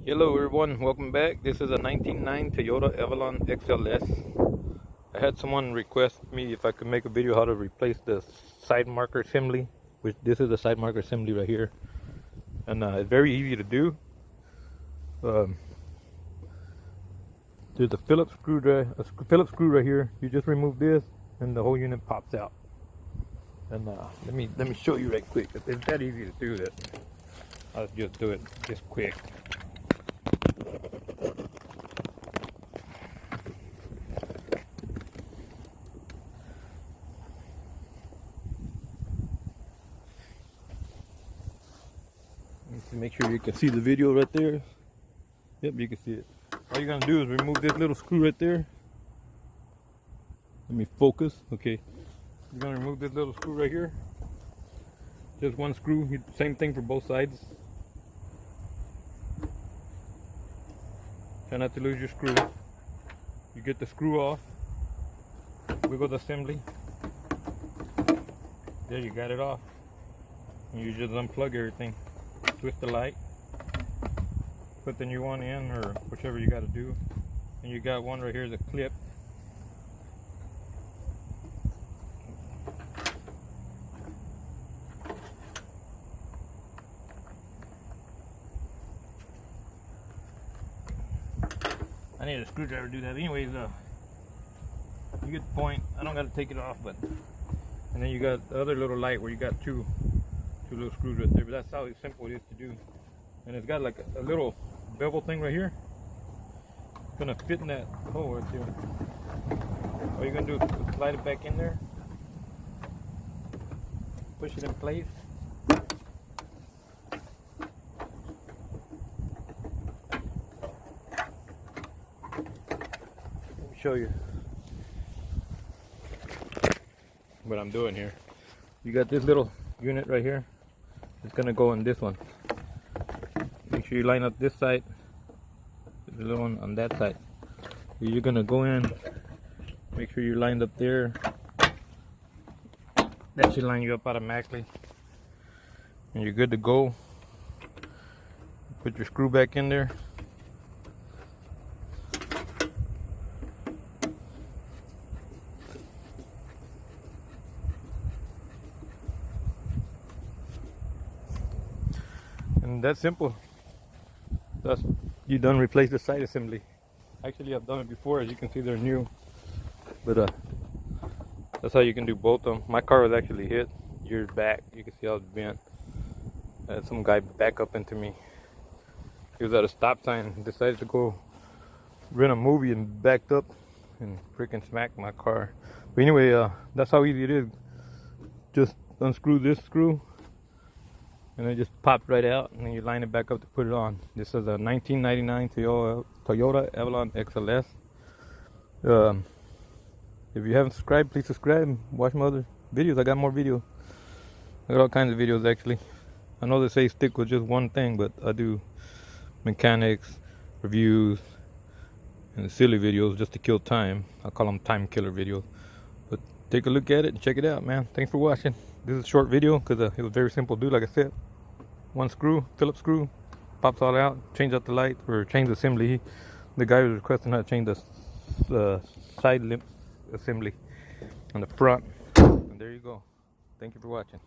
Hello everyone, welcome back. This is a 1999 Toyota Avalon XLS. I had someone request me if I could make a video how to replace the side marker assembly, which this is the side marker assembly right here. And it's very easy to do. There's a Phillips screw right here. You just remove this and the whole unit pops out. And let me show you right quick. It's that easy to do that. I'll just do it just quick. Make sure you can see the video right there. Yep, you can see it. All you're gonna do is remove this little screw right there. Let me focus. Okay, you're gonna remove this little screw right here. Just one screw. Same thing for both sides. Try not to lose your screw. You get the screw off. Wiggle the assembly. There, you got it off. And you just unplug everything. Twist the light, put the new one in, or whichever you got to do, and you got one right here, the clip. I need a screwdriver to do that. Anyways, you get the point. I don't got to take it off, but and then you got the other little light where you got two little screws right there, but that's how simple it is to do. And it's got like a little bevel thing right here. It's gonna fit in that hole right there. All you're gonna do is slide it back in there, push it in place. Let me show you what I'm doing here. You got this little unit right here. It's gonna go in this one. Make sure you line up this side, the little one on that side. You're gonna go in, make sure you're lined up there. That should line you up automatically, and you're good to go. Put your screw back in there. And that's simple. That's you done replace the side assembly. Actually, I've done it before. As you can see, they're new. But that's how you can do both of them. My car was actually hit years back. You can see how it's bent. I had some guy back up into me. He was at a stop sign and decided to go rent a movie and backed up and freaking smacked my car. But anyway, that's how easy it is. Just unscrew this screw, and it just pops right out, and then you line it back up to put it on. This is a 1999 Toyota Avalon XLS. If you haven't subscribed, please subscribe. Watch my other videos. I got more videos. I got all kinds of videos actually. I know they say stick with just one thing, but I do mechanics, reviews, and silly videos just to kill time. I call them time killer videos. But take a look at it and check it out, man. Thanks for watching. This is a short video because it was very simple to do, like I said. One screw, Phillips screw, pops all out, change out the light, or change the assembly. The guy was requesting how to change the side limb assembly on the front. And there you go. Thank you for watching.